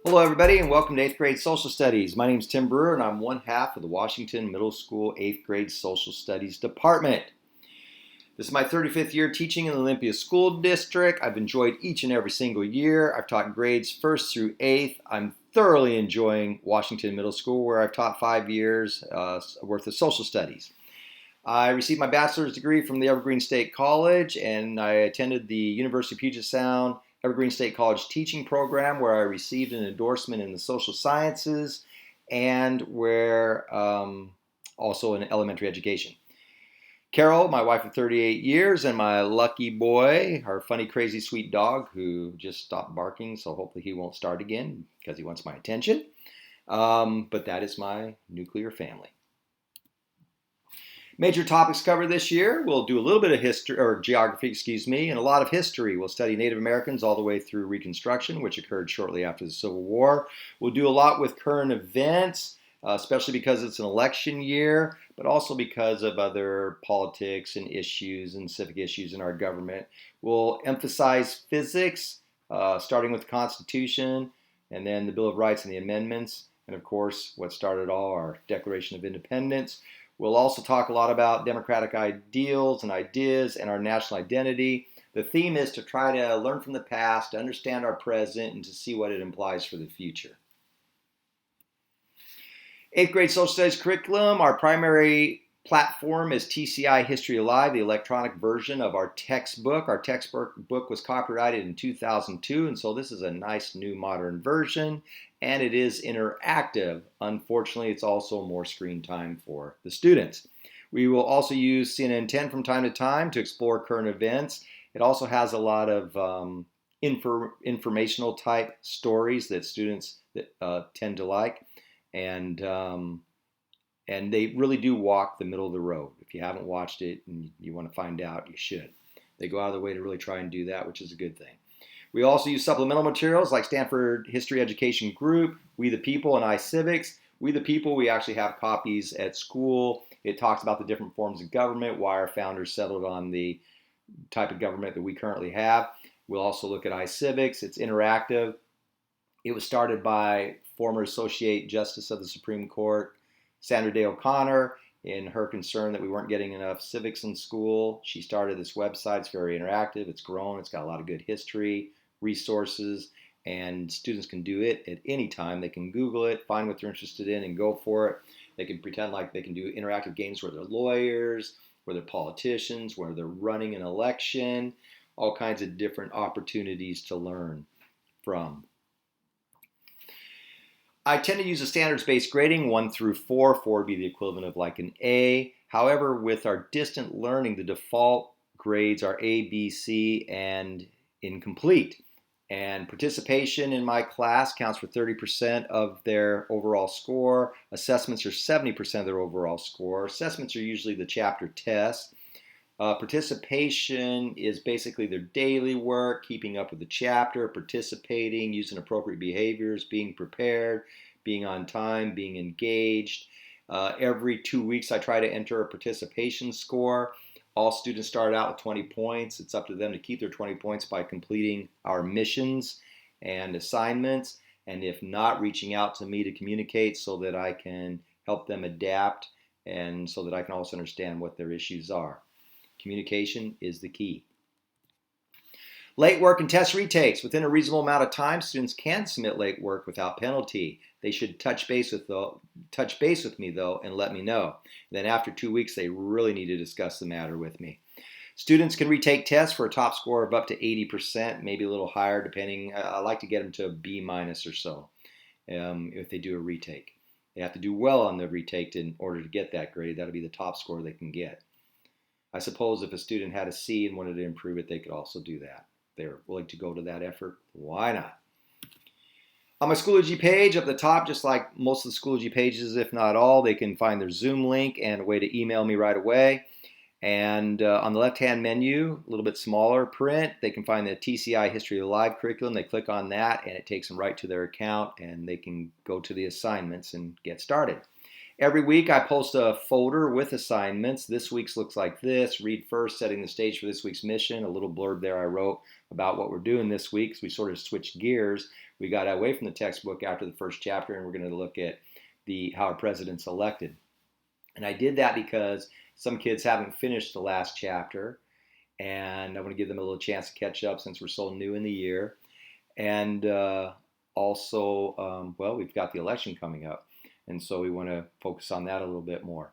Hello, everybody, and welcome to 8th grade Social Studies. My name is Tim Brewer, and I'm one half of the Washington Middle School 8th grade Social Studies Department. This is my 35th year teaching in the Olympia School District. I've enjoyed each and every single year. I've taught grades 1st through 8th. I'm thoroughly enjoying Washington Middle School, where I've taught 5 years worth of social studies. I received my bachelor's degree from the Evergreen State College, and I attended the University of Puget Sound Evergreen State College teaching program, where I received an endorsement in the social sciences and where also in elementary education. Carol, my wife of 38 years, and my lucky boy, our funny, crazy, sweet dog who just stopped barking, so hopefully he won't start again because he wants my attention. But that is my nuclear family. Major topics covered this year. We'll do a little bit of history, or geography, and a lot of history. We'll study Native Americans all the way through Reconstruction, which occurred shortly after the Civil War. We'll do a lot with current events, especially because it's an election year, but also because of other politics and issues and civic issues in our government. We'll emphasize physics, starting with the Constitution, and then the Bill of Rights and the amendments, and of course, what started all, our Declaration of Independence. We'll also talk a lot about democratic ideals and ideas and our national identity. The theme is to try to learn from the past, to understand our present, and to see what it implies for the future. 8th grade Social Studies curriculum, our primary platform is TCI History Alive, the electronic version of our textbook. Our textbook was copyrighted in 2002, and so this is a nice new modern version, and it is interactive. Unfortunately, it's also more screen time for the students. We will also use CNN 10 from time to time to explore current events. It also has a lot of informational type stories that students tend to like, and they really do walk the middle of the road. If you haven't watched it and you want to find out, you should. They go out of their way to really try and do that, which is a good thing. We also use supplemental materials like Stanford History Education Group, We the People, and iCivics. We the People, we actually have copies at school. It talks about the different forms of government, why our founders settled on the type of government that we currently have. We'll also look at iCivics. It's interactive. It was started by former Associate Justice of the Supreme Court, Sandra Day O'Connor, in her concern that we weren't getting enough civics in school. She started this website. It's very interactive. It's grown. It's got a lot of good history, resources, and students can do it at any time. They can Google it, find what they're interested in, and go for it. They can pretend like they can do interactive games where they're lawyers, where they're politicians, where they're running an election, all kinds of different opportunities to learn from. I tend to use a standards-based grading, 1 through 4. 4 would be the equivalent of like an A. However, with our distant learning, the default grades are A, B, C, and incomplete. And participation in my class counts for 30% of their overall score. Assessments are 70% of their overall score. Assessments are usually the chapter tests. Participation is basically their daily work, keeping up with the chapter, participating, using appropriate behaviors, being prepared, being on time, being engaged. Every 2 weeks I try to enter a participation score. All students start out with 20 points. It's up to them to keep their 20 points by completing our missions and assignments, and if not, reaching out to me to communicate so that I can help them adapt and so that I can also understand what their issues are. Communication is the key. Late work and test retakes. Within a reasonable amount of time, students can submit late work without penalty. They should touch base with me though and let me know. Then after 2 weeks, they really need to discuss the matter with me. Students can retake tests for a top score of up to 80%, maybe a little higher depending. I like to get them to a B minus or so if they do a retake. They have to do well on the retake in order to get that grade. That'll be the top score they can get. I suppose if a student had a C and wanted to improve it, they could also do that. If they're willing to go to that effort, why not? On my Schoology page up the top, just like most of the Schoology pages, if not all, they can find their Zoom link and a way to email me right away. And on the left-hand menu, a little bit smaller print, they can find the TCI History Alive curriculum. They click on that, and it takes them right to their account, and they can go to the assignments and get started. Every week I post a folder with assignments. This week's looks like this. Read first, setting the stage for this week's mission. A little blurb there I wrote about what we're doing this week. So we sort of switched gears. We got away from the textbook after the first chapter, and we're going to look at how our president's elected. And I did that because some kids haven't finished the last chapter, and I want to give them a little chance to catch up since we're so new in the year. And well, we've got the election coming up, and so we want to focus on that a little bit more.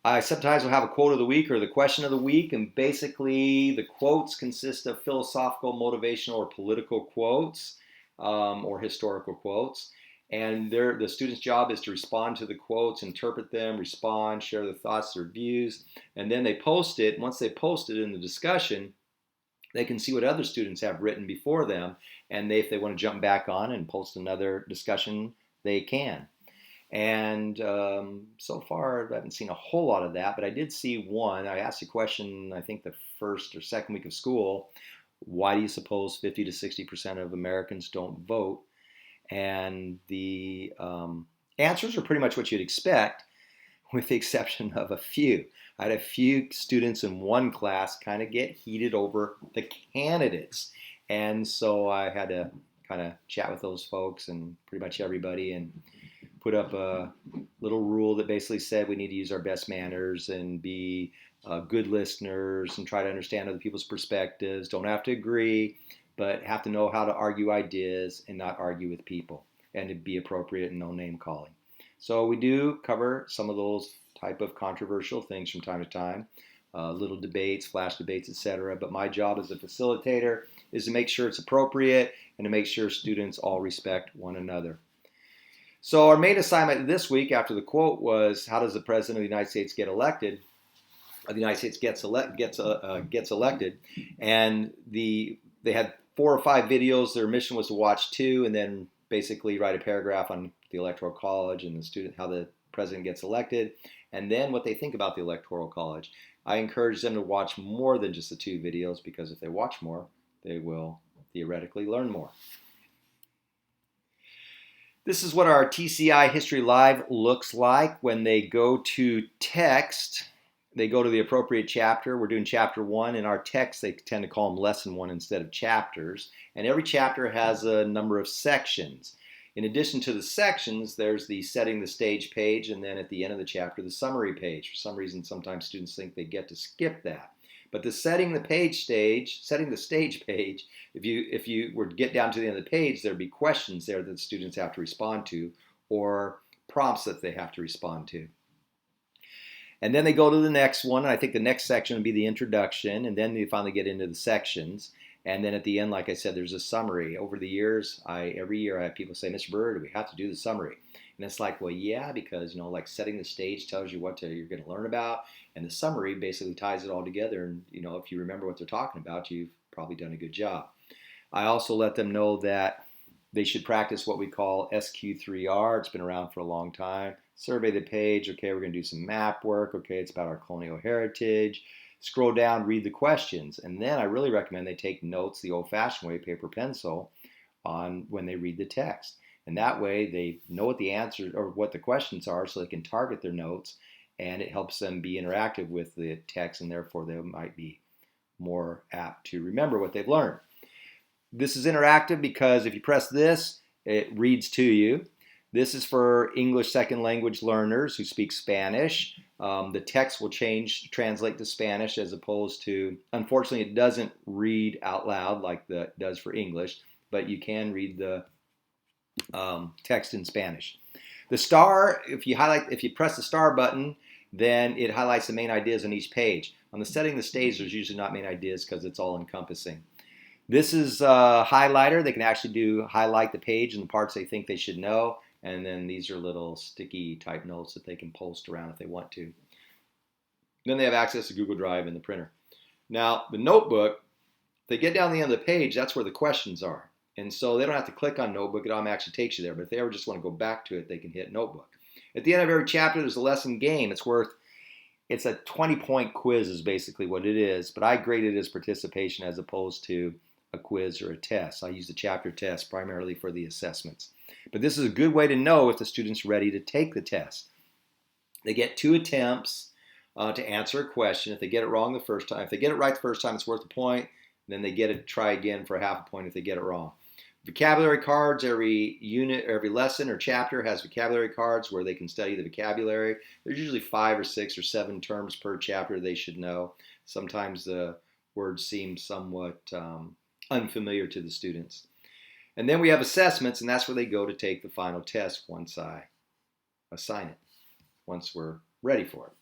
I sometimes will have a quote of the week or the question of the week, and basically the quotes consist of philosophical, motivational, or political quotes, or historical quotes. And the student's job is to respond to the quotes, interpret them, respond, share their thoughts, their views, and then they post it. Once they post it in the discussion, they can see what other students have written before them, and if they want to jump back on and post another discussion, they can. And so far, I haven't seen a whole lot of that, but I did see one. I asked a question, I think the first or second week of school, why do you suppose 50 to 60% of Americans don't vote? And the answers are pretty much what you'd expect, with the exception of a few. I had a few students in one class kind of get heated over the candidates. And so I had to kind of chat with those folks and pretty much everybody and put up a little rule that basically said we need to use our best manners and be good listeners and try to understand other people's perspectives. Don't have to agree, but have to know how to argue ideas and not argue with people, and to be appropriate and no name calling. So we do cover some of those type of controversial things from time to time, little debates, flash debates, etc. But my job as a facilitator is to make sure it's appropriate and to make sure students all respect one another. So our main assignment this week after the quote was, how does the President of the United States get elected? The United States gets elected, and they had 4 or 5 videos. Their mission was to watch 2 and then basically write a paragraph on the Electoral College and how the president gets elected, and then what they think about the Electoral College. I encourage them to watch more than just the 2 videos, because if they watch more, they will theoretically learn more. This is what our TCI History Live looks like. When they go to text, they go to the appropriate chapter. We're doing chapter 1. In our text, they tend to call them lesson 1 instead of chapters. And every chapter has a number of sections. In addition to the sections, there's the setting the stage page, and then at the end of the chapter, the summary page. For some reason, sometimes students think they get to skip that. But the setting the stage page, if you were to get down to the end of the page, there'd be questions there that the students have to respond to, or prompts that they have to respond to. And then they go to the next one, and I think the next section would be the introduction, and then they finally get into the sections. And then at the end, like I said, there's a summary. Over the years, every year I have people say, Mr. Brewer, do we have to do the summary? And it's like, well, yeah, because, like setting the stage tells you what you're going to learn about, and the summary basically ties it all together. And, if you remember what they're talking about, you've probably done a good job. I also let them know that they should practice what we call SQ3R. It's been around for a long time. Survey the page. Okay, we're going to do some map work. Okay, it's about our colonial heritage. Scroll down, read the questions. And then I really recommend they take notes the old-fashioned way, paper, pencil, on when they read the text. And that way they know what the answers or what the questions are, so they can target their notes, and it helps them be interactive with the text, and therefore they might be more apt to remember what they've learned. This is interactive because if you press this, it reads to you. This is for English second language learners who speak Spanish. The text will translate to Spanish, as opposed to, unfortunately, it doesn't read out loud like it does for English, but you can read the text in Spanish. The star, if you press the star button, then it highlights the main ideas on each page. On the setting the stage, there's usually not main ideas because it's all encompassing. This is a highlighter. They can actually highlight the page and the parts they think they should know. And then these are little sticky type notes that they can post around if they want to. Then they have access to Google Drive and the printer. Now, the notebook, they get down the end of the page, that's where the questions are. And so they don't have to click on notebook, it automatically takes you there. But if they ever just want to go back to it, they can hit notebook. At the end of every chapter, there's a lesson game. It's a 20-point quiz is basically what it is. But I grade it as participation as opposed to a quiz or a test. I use the chapter test primarily for the assessments. But this is a good way to know if the student's ready to take the test. They get 2 attempts to answer a question. If they get it wrong the first time, if they get it right the first time, it's worth a point. Then they get to try again for half a point if they get it wrong. Vocabulary cards, every unit, every lesson or chapter has vocabulary cards where they can study the vocabulary. There's usually 5 or 6 or 7 terms per chapter they should know. Sometimes the words seem somewhat unfamiliar to the students. And then we have assessments, and that's where they go to take the final test once I assign it, once we're ready for it.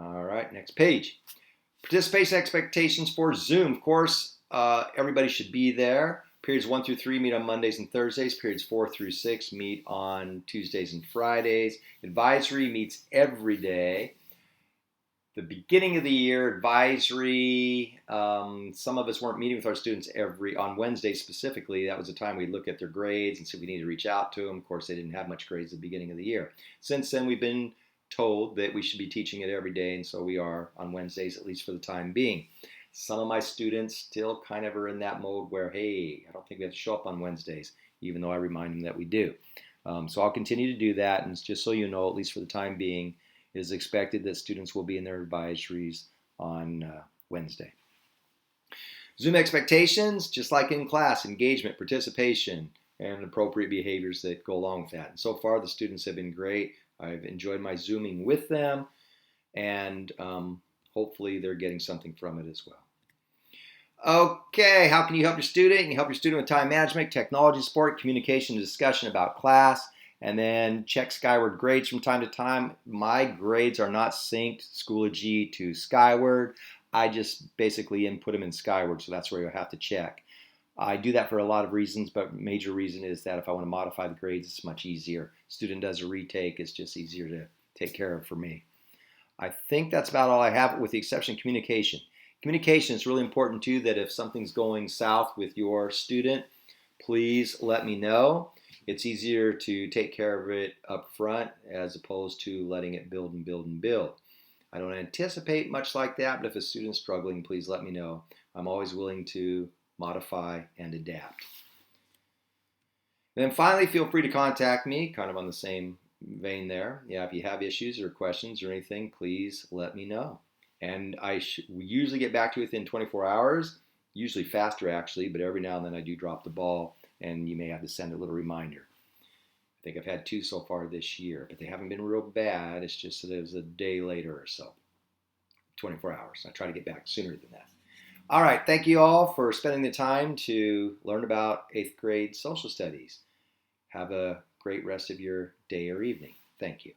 All right, next page. Participation expectations for Zoom. Of course, everybody should be there. Periods 1 through 3 meet on Mondays and Thursdays. Periods 4 through 6 meet on Tuesdays and Fridays. Advisory meets every day. The beginning of the year, advisory, some of us weren't meeting with our students on Wednesday specifically. That was the time we look at their grades and see if we need to reach out to them. Of course, they didn't have much grades at the beginning of the year. Since then, we've been told that we should be teaching it every day, and so we are on Wednesdays, at least for the time being. Some of my students still kind of are in that mode where, hey, I don't think we have to show up on Wednesdays, even though I remind them that we do. So I'll continue to do that, and just so you know, at least for the time being, it is expected that students will be in their advisories on Wednesday. Zoom expectations, just like in class, engagement, participation, and appropriate behaviors that go along with that. And so far, the students have been great. I've enjoyed my Zooming with them, and hopefully they're getting something from it as well. Okay, how can you help your student? You can help your student with time management, technology support, communication, and discussion about class, and then check Skyward grades from time to time. My grades are not synced Schoology to Skyward. I just basically input them in Skyward, so that's where you'll have to check. I do that for a lot of reasons, but major reason is that if I want to modify the grades, it's much easier. Student does a retake, it's just easier to take care of for me. I think that's about all I have, with the exception of communication. Communication is really important too, that if something's going south with your student, please let me know. It's easier to take care of it up front as opposed to letting it build and build and build. I don't anticipate much like that, but if a student's struggling, please let me know. I'm always willing to modify and adapt. And then finally, feel free to contact me, kind of on the same vein there. Yeah, if you have issues or questions or anything, please let me know. And we usually get back to you within 24 hours, usually faster actually, but every now and then I do drop the ball, and you may have to send a little reminder. I think I've had 2 so far this year, but they haven't been real bad. It's just that it was a day later or so, 24 hours. I try to get back sooner than that. All right, thank you all for spending the time to learn about 8th grade social studies. Have a great rest of your day or evening. Thank you.